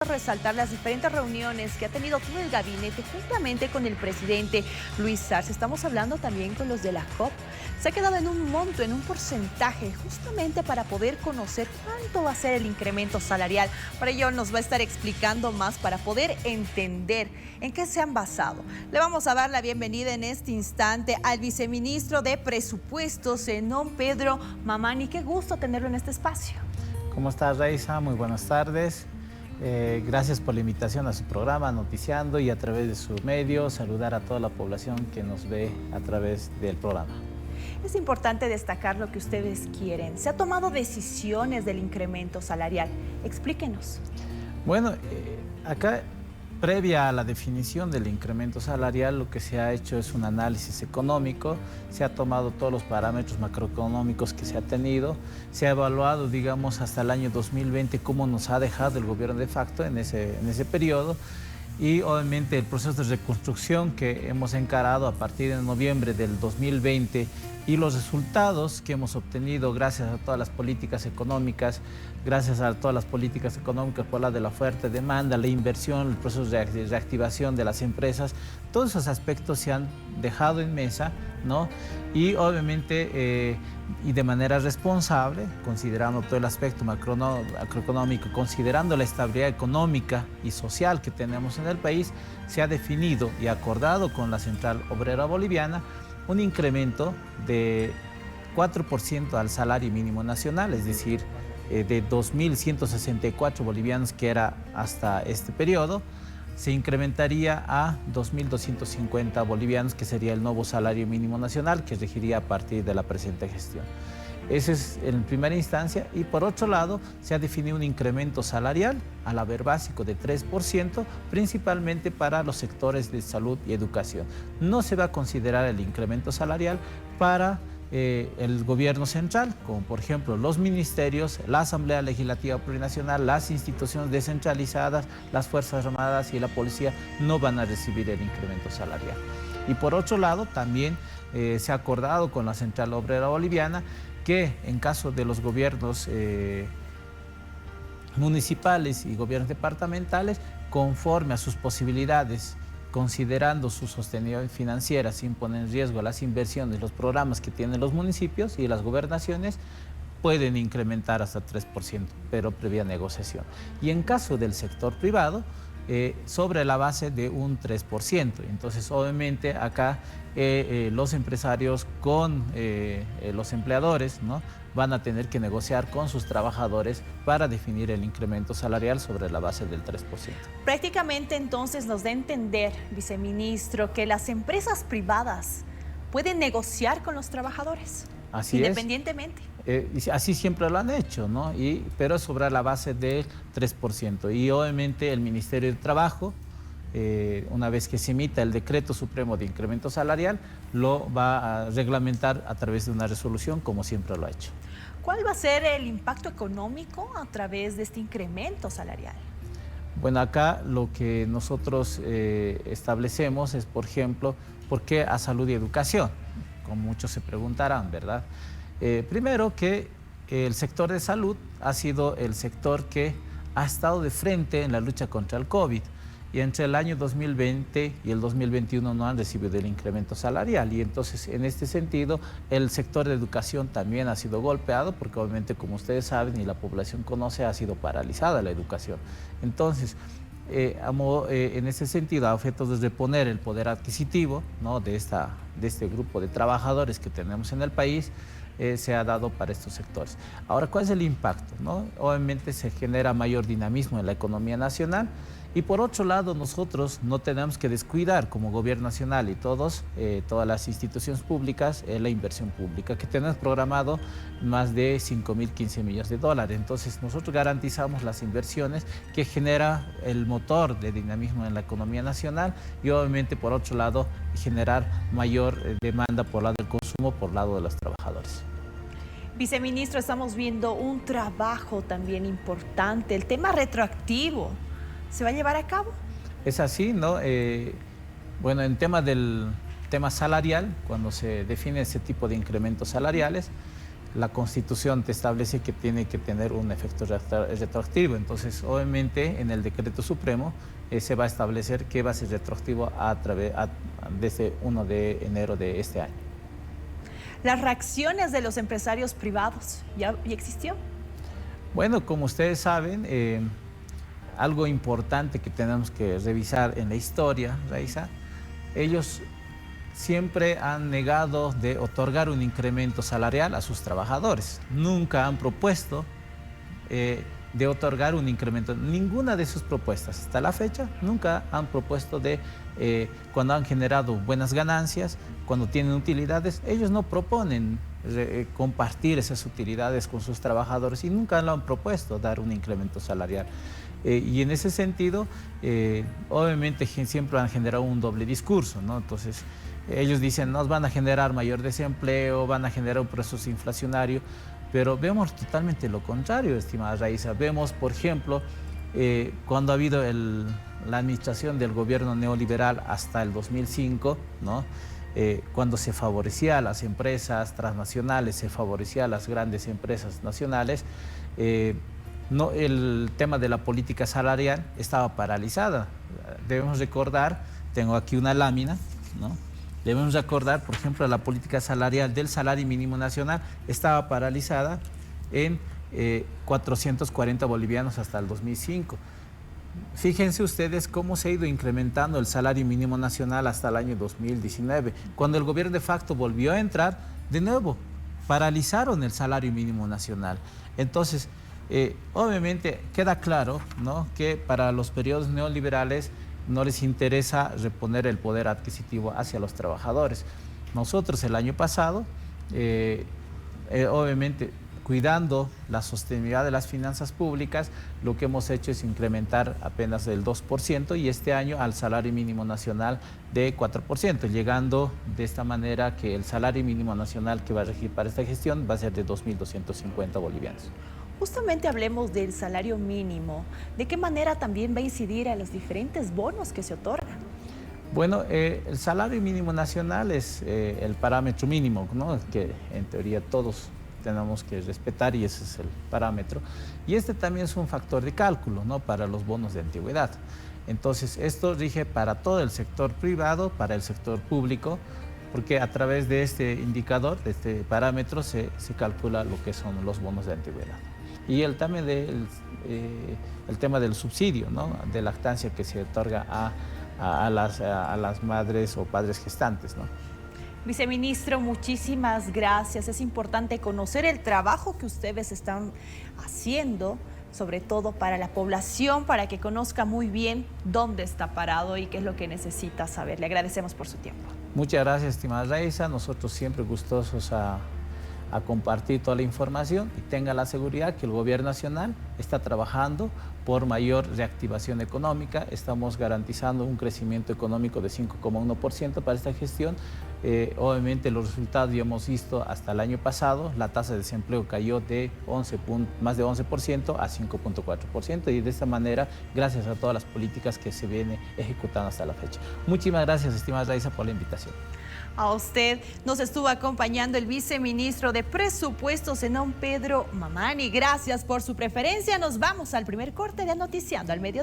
Resaltar las diferentes reuniones que ha tenido todo el gabinete juntamente con el presidente Luis Arce. Estamos hablando también con los de la COP. Se ha quedado en un monto, en un porcentaje, justamente para poder conocer cuánto va a ser el incremento salarial. Para ello nos va a estar explicando más para poder entender en qué se han basado. Le vamos a dar la bienvenida en este instante al viceministro de Presupuestos, Zenón Pedro Mamani. Qué gusto tenerlo en este espacio. ¿Cómo estás, Raiza? Muy buenas tardes. Gracias por la invitación a su programa Noticiando y a través de su medio saludar a toda la población que nos ve a través del programa. Es importante destacar lo que ustedes quieren. Se ha tomado decisiones del incremento salarial. Explíquenos. Bueno, acá, previa a la definición del incremento salarial, lo que se ha hecho es un análisis económico, se ha tomado todos los parámetros macroeconómicos que se ha tenido, se ha evaluado, digamos, hasta el año 2020 cómo nos ha dejado el gobierno de facto en ese periodo, y obviamente el proceso de reconstrucción que hemos encarado a partir de noviembre del 2020 y los resultados que hemos obtenido gracias a todas las políticas económicas, por la de la oferta y demanda, la inversión, el proceso de reactivación de las empresas, todos esos aspectos se han dejado en mesa, ¿no? Y obviamente, y de manera responsable, considerando todo el aspecto macroeconómico, considerando la estabilidad económica y social que tenemos en el país, se ha definido y acordado con la Central Obrera Boliviana un incremento de 4% al salario mínimo nacional, es decir, de 2.164 bolivianos que era hasta este periodo, se incrementaría a 2.250 bolivianos, que sería el nuevo salario mínimo nacional que regiría a partir de la presente gestión. Ese es en primera instancia, y por otro lado se ha definido un incremento salarial al haber básico de 3%, principalmente para los sectores de salud y educación. No se va a considerar el incremento salarial para el gobierno central, como por ejemplo los ministerios, la Asamblea Legislativa Plurinacional, las instituciones descentralizadas, las Fuerzas Armadas y la Policía no van a recibir el incremento salarial. Y por otro lado también se ha acordado con la Central Obrera Boliviana que en caso de los gobiernos municipales y gobiernos departamentales, conforme a sus posibilidades, considerando su sostenibilidad financiera sin poner en riesgo las inversiones, los programas que tienen los municipios y las gobernaciones, pueden incrementar hasta 3%, pero previa negociación. Y en caso del sector privado, sobre la base de un 3%. Entonces, obviamente, acá los empresarios con los empleadores, ¿no?, van a tener que negociar con sus trabajadores para definir el incremento salarial sobre la base del 3%. Prácticamente entonces nos da a entender, viceministro, que las empresas privadas pueden negociar con los trabajadores. Así independientemente. Así siempre lo han hecho, ¿no? Pero sobre la base del 3%. Y obviamente el Ministerio de Trabajo, una vez que se emita el Decreto Supremo de Incremento Salarial, lo va a reglamentar a través de una resolución, como siempre lo ha hecho. ¿Cuál va a ser el impacto económico a través de este incremento salarial? Bueno, acá lo que nosotros establecemos es, por ejemplo, ¿por qué a salud y educación? Como muchos se preguntarán, ¿verdad? Primero que el sector de salud ha sido el sector que ha estado de frente en la lucha contra el COVID, y entre el año 2020 y el 2021 no han recibido el incremento salarial, y entonces en este sentido el sector de educación también ha sido golpeado porque obviamente, como ustedes saben y la población conoce, ha sido paralizada la educación. Entonces, en ese sentido, a efectos de reponer el poder adquisitivo, ¿no?, de este grupo de trabajadores que tenemos en el país, se ha dado para estos sectores. Ahora, ¿cuál es el impacto, no? Obviamente se genera mayor dinamismo en la economía nacional, y por otro lado nosotros no tenemos que descuidar como gobierno nacional y todas las instituciones públicas, la inversión pública, que tenemos programado más de 5.015 millones de dólares. Entonces nosotros garantizamos las inversiones que genera el motor de dinamismo en la economía nacional, y obviamente por otro lado generar mayor demanda por lado del consumo, por lado de los trabajadores. Viceministro, estamos viendo un trabajo también importante, el tema retroactivo. ¿Se va a llevar a cabo? Es así, ¿no? Bueno, en tema del tema salarial, cuando se define ese tipo de incrementos salariales, la Constitución te establece que tiene que tener un efecto retroactivo. Entonces, obviamente, en el Decreto Supremo se va a establecer que va a ser retroactivo desde 1 de enero de este año. Las reacciones de los empresarios privados, ¿ya existió? Bueno, como ustedes saben, algo importante que tenemos que revisar en la historia, Raiza, ellos siempre han negado de otorgar un incremento salarial a sus trabajadores. Nunca han propuesto de otorgar un incremento. Ninguna de sus propuestas, hasta la fecha, nunca han propuesto cuando han generado buenas ganancias, cuando tienen utilidades, ellos no proponen compartir esas utilidades con sus trabajadores y nunca lo han propuesto dar un incremento salarial. Y en ese sentido, obviamente siempre han generado un doble discurso, ¿no? Entonces, ellos dicen, nos van a generar mayor desempleo, van a generar un proceso inflacionario, pero vemos totalmente lo contrario, estimada Raiza. Vemos, por ejemplo, cuando ha habido la administración del gobierno neoliberal hasta el 2005, ¿no? Cuando se favorecía a las empresas transnacionales, se favorecía a las grandes empresas nacionales, el tema de la política salarial estaba paralizada. Debemos recordar, tengo aquí una lámina, ¿no? Debemos recordar, por ejemplo, la política salarial del salario mínimo nacional estaba paralizada en 440 bolivianos hasta el 2005. Fíjense ustedes cómo se ha ido incrementando el salario mínimo nacional hasta el año 2019. Cuando el gobierno de facto volvió a entrar, de nuevo, paralizaron el salario mínimo nacional. Entonces, obviamente queda claro, ¿no?, que para los periodos neoliberales no les interesa reponer el poder adquisitivo hacia los trabajadores. Nosotros el año pasado, obviamente, cuidando la sostenibilidad de las finanzas públicas, lo que hemos hecho es incrementar apenas el 2% y este año al salario mínimo nacional de 4%, llegando de esta manera que el salario mínimo nacional que va a regir para esta gestión va a ser de 2.250 bolivianos. Justamente hablemos del salario mínimo. ¿De qué manera también va a incidir a los diferentes bonos que se otorgan? Bueno, el salario mínimo nacional es el parámetro mínimo, ¿no?, que en teoría todos tenemos que respetar y ese es el parámetro. Y este también es un factor de cálculo, ¿no?, para los bonos de antigüedad. Entonces, esto rige para todo el sector privado, para el sector público, porque a través de este indicador, de este parámetro, se calcula lo que son los bonos de antigüedad. Y el tema del subsidio, ¿no?, de lactancia que se otorga a las madres o padres gestantes, ¿no? Viceministro, muchísimas gracias. Es importante conocer el trabajo que ustedes están haciendo, sobre todo para la población, para que conozca muy bien dónde está parado y qué es lo que necesita saber. Le agradecemos por su tiempo. Muchas gracias, estimada Raiza. Nosotros siempre gustosos a compartir toda la información y tenga la seguridad que el Gobierno Nacional está trabajando por mayor reactivación económica. Estamos garantizando un crecimiento económico de 5,1% para esta gestión. Obviamente los resultados ya hemos visto hasta el año pasado, la tasa de desempleo cayó de más de 11% a 5,4% y de esta manera, gracias a todas las políticas que se vienen ejecutando hasta la fecha. Muchísimas gracias, estimada Raiza, por la invitación. A usted nos estuvo acompañando el viceministro de Presupuestos, Zenón Pedro Mamani. Gracias por su preferencia. Nos vamos al primer corte de Noticiando al Mediodía.